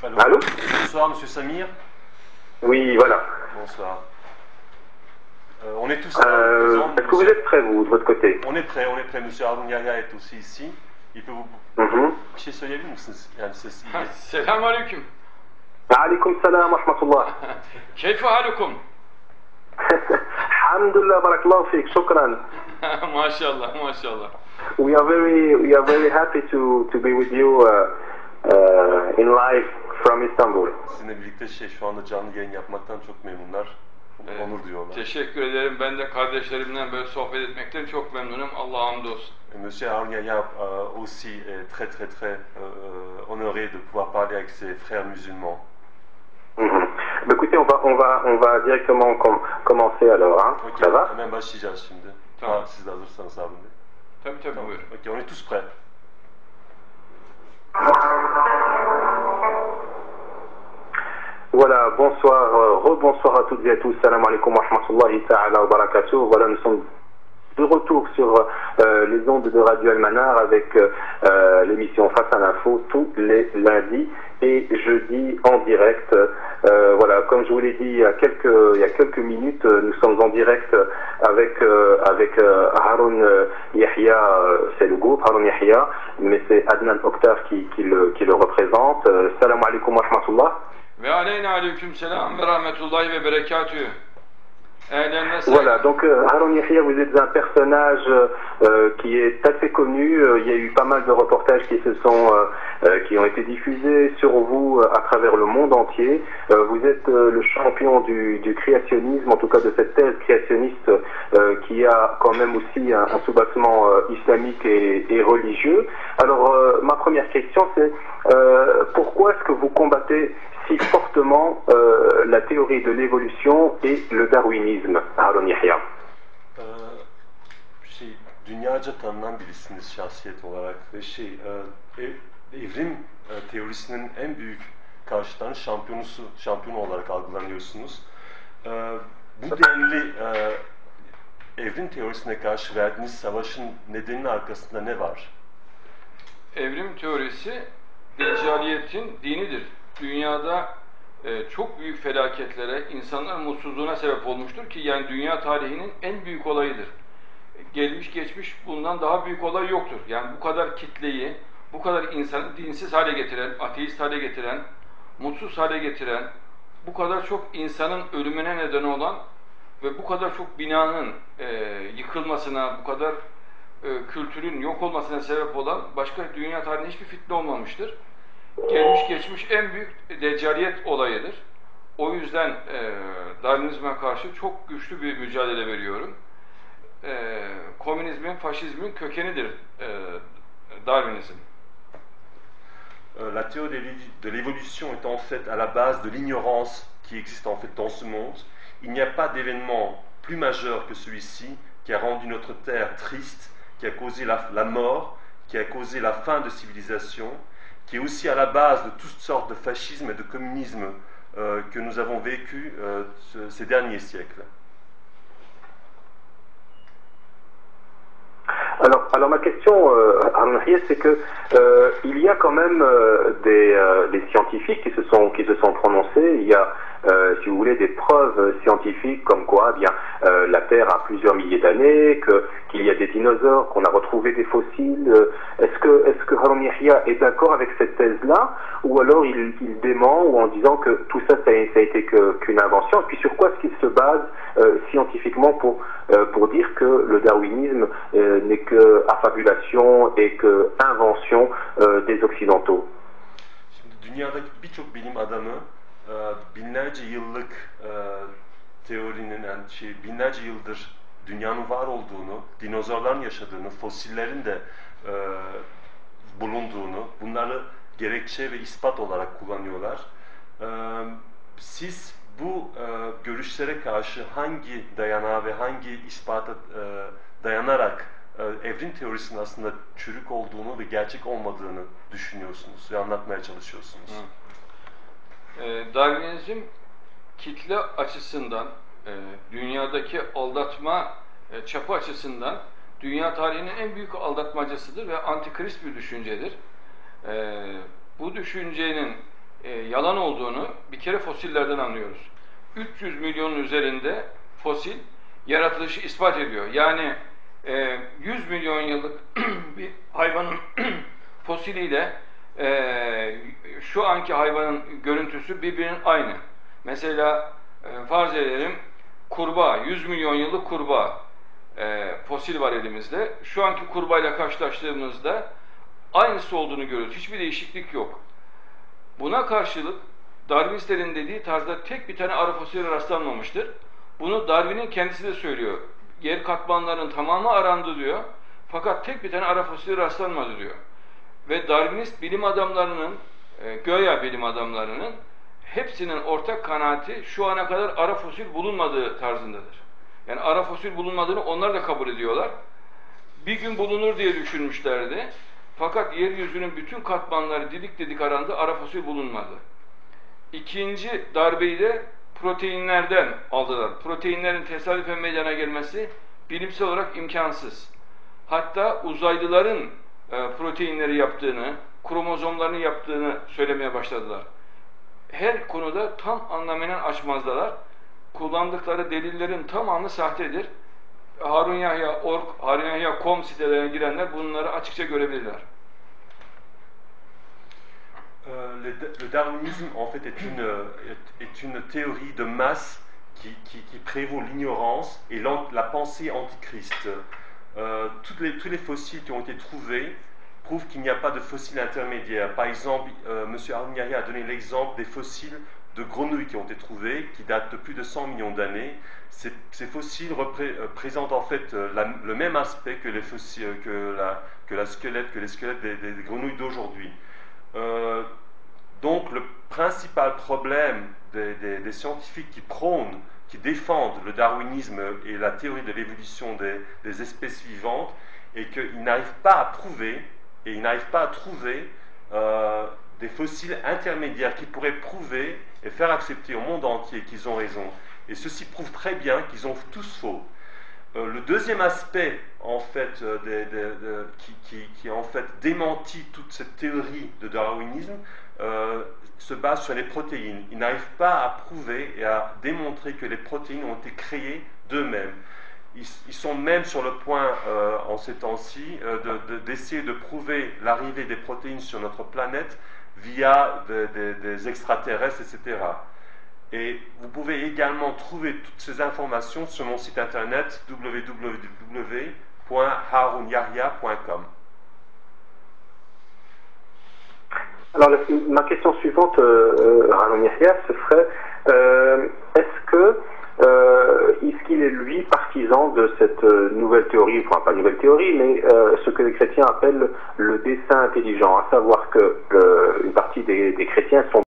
Allô. Allô? Bonsoir, monsieur Samir. Oui, voilà. Bonsoir. On est tous présents. Est-ce que vous êtes prêts, vous, de votre côté? On est prêt. Monsieur Harun Yahya est aussi ici. Il peut vous... Bir şey söyleyebilir misiniz? Yani ses iyi. Selamun aleyküm. Alaikum salam wa rahmatullah. Keyfe halukum? Alhamdulillah, barakallahu fik, shukran. Maşallah, maşallah. We are very happy to be with you in live from Istanbul. Sizinle birlikte şu anda canlı yayın yapmaktan çok memnunlar. Onur duyuyorlar. Teşekkür ederim. Ben de kardeşlerimle böyle sohbet etmekten çok memnunum. Allah'a hamdolsun. Monsieur Harun Yahya aussi est très honoré de pouvoir parler avec ses frères musulmans. Écoutez, on va directement commencer alors, hein? Okay, Ça va? hemen başlayacağız şimdi. Tamam. Siz de hazırsanız Harun Bey. Tabii Tamam. buyurun. Ok, on est tous prêts. Voilà, bonsoir, rebonsoir à toutes et à tous. Salam alaikum wa rahmatullahi ta'ala wa barakatuh. Voilà, nous sommes de retour sur les ondes de Radio Al-Manar avec l'émission Face à l'info tous les lundis et jeudis en direct. Voilà, comme je vous l'ai dit il y a quelques minutes, nous sommes en direct avec Harun Yahya, c'est le groupe Harun Yahya, mais c'est Adnan Oktar qui le représente. Salam alaikum wa rahmatullah. Ve aleyna aleyküm selam ve rahmetullahi ve berekatühü. Voilà, donc Harun Yahya, vous êtes un personnage qui est assez connu. Il y a eu pas mal de reportages qui ont été diffusés sur vous à travers le monde entier. Vous êtes le champion du créationnisme, en tout cas de cette thèse créationniste qui a quand même aussi un sous-bassement islamique et religieux. Alors ma première question c'est pourquoi est-ce que vous combattez si fortement la théorie de l'évolution et le darwinisme, Harun Yahya? Dünyaca tanınan birisiniz şahsiyet olarak ve evrim teorisinin en büyük karşıtlarının şampiyonu olarak algılanıyorsunuz. Bu denli evrim teorisine karşı verdiğiniz savaşın nedeninin arkasında ne var? Evrim teorisi deccaliyetin dinidir. Dünyada çok büyük felaketlere, insanların mutsuzluğuna sebep olmuştur ki yani dünya tarihinin en büyük olayıdır. Gelmiş geçmiş bundan daha büyük olay yoktur. Yani bu kadar kitleyi, bu kadar insanı dinsiz hale getiren, ateist hale getiren, mutsuz hale getiren, bu kadar çok insanın ölümüne neden olan ve bu kadar çok binanın yıkılmasına, bu kadar kültürün yok olmasına sebep olan başka dünya tarihinde hiçbir fitne olmamıştır. Gelmiş geçmiş en büyük deccaliyet olayıdır. O yüzden Darwinizme karşı çok güçlü bir mücadele veriyorum. Komünizmin, faşizmin kökenidir Darwinizm. La théorie de l'évolution est en fait à la base de l'ignorance qui existe en fait dans ce monde. Il n'y a pas d'événement plus majeur que celui-ci qui a rendu notre terre triste, qui a causé la mort, qui a causé la fin de civilisation, qui est aussi à la base de toutes sortes de fascisme et de communisme que nous avons vécu ces derniers siècles. Alors ma question, Harun Yahya, c'est que il y a quand même des scientifiques qui se sont prononcés. Il y a, si vous voulez, des preuves scientifiques comme quoi, eh bien, la Terre a plusieurs milliers d'années, qu'il y a des dinosaures, qu'on a retrouvé des fossiles. Est-ce que Harun Yahya est d'accord avec cette thèse-là, ou alors il dément, ou en disant que tout ça, ça a été qu'une invention? Et puis sur quoi est-ce qu'il se base scientifiquement pour dire que le darwinisme n'est que affabulation et que invention des occidentaux? Şimdi dünyadaki birçok bilim adamı binlerce yıllık teorinin yani binlerce yıldır dünyanın var olduğunu, dinozorların yaşadığını, fosillerin de bulunduğunu, bunları gerekçe ve ispat olarak kullanıyorlar. Siz bu görüşlere karşı hangi dayanağa ve hangi ispata dayanarak evrim teorisinin aslında çürük olduğunu ve gerçek olmadığını düşünüyorsunuz ve anlatmaya çalışıyorsunuz? Darwinizm kitle açısından, dünyadaki aldatma çapı açısından dünya tarihinin en büyük aldatmacasıdır ve antikrist bir düşüncedir. Bu düşüncenin yalan olduğunu bir kere fosillerden anlıyoruz. 300 milyonun üzerinde fosil yaratılışı ispat ediyor. Yani 100 milyon yıllık bir hayvanın fosiliyle şu anki hayvanın görüntüsü birbirinin aynı. Mesela farz edelim kurbağa, 100 milyon yıllık kurbağa fosil var elimizde. Şu anki kurbağayla karşılaştığımızda aynısı olduğunu görüyoruz. Hiçbir değişiklik yok. Buna karşılık Darwinistlerin dediği tarzda tek bir tane arı fosili rastlanmamıştır. Bunu Darwin'in kendisi de söylüyor. Yer katmanlarının tamamı arandı diyor. Fakat tek bir tane arı fosili rastlanmadı diyor. Ve Darwinist bilim adamlarının, göya bilim adamlarının hepsinin ortak kanaati şu ana kadar arı fosil bulunmadığı tarzındadır. Yani arı fosil bulunmadığını onlar da kabul ediyorlar. Bir gün bulunur diye düşünmüşlerdi. Fakat yeryüzünün bütün katmanları didik didik arandı, arı fosil bulunmadı. İkinci darbeyi de proteinlerden aldılar. Proteinlerin tesadüfen meydana gelmesi bilimsel olarak imkansız. Hatta uzaylıların proteinleri yaptığını, kromozomlarını yaptığını söylemeye başladılar. Her konuda tam anlamıyla açmazdalar. Kullandıkları delillerin tamamı sahtedir. Harunyahya.org, harunyahya.com sitelerine girenler bunları açıkça görebilirler. Le darwinisme, en fait, est une théorie de masse qui prévaut l'ignorance et la pensée antichrist. Tous les fossiles qui ont été trouvés prouvent qu'il n'y a pas de fossiles intermédiaires. Par exemple, M. Harunyahya a donné l'exemple des fossiles de grenouilles qui ont été trouvés, qui datent de plus de 100 millions d'années. Ces fossiles présentent en fait le même aspect que les fossiles, que les squelettes des grenouilles d'aujourd'hui. Donc le principal problème des scientifiques qui défendent le darwinisme et la théorie de l'évolution des espèces vivantes est qu'ils n'arrivent pas à prouver, et ils n'arrivent pas à trouver des fossiles intermédiaires qui pourraient prouver et faire accepter au monde entier qu'ils ont raison. Et ceci prouve très bien qu'ils ont tous faux. Le deuxième aspect en fait, qui en fait démentit toute cette théorie de darwinisme se base sur les protéines. Ils n'arrivent pas à prouver et à démontrer que les protéines ont été créées d'eux-mêmes. Ils sont même sur le point, en ces temps-ci, d'essayer de prouver l'arrivée des protéines sur notre planète via des extraterrestres, etc. Et vous pouvez également trouver toutes ces informations sur mon site internet www.harunyahya.com. Alors ma question suivante, Harunyahya, ce serait est-ce qu'il est lui partisan de cette nouvelle théorie, enfin pas nouvelle théorie, mais ce que les chrétiens appellent le dessein intelligent, à savoir que une partie des chrétiens sont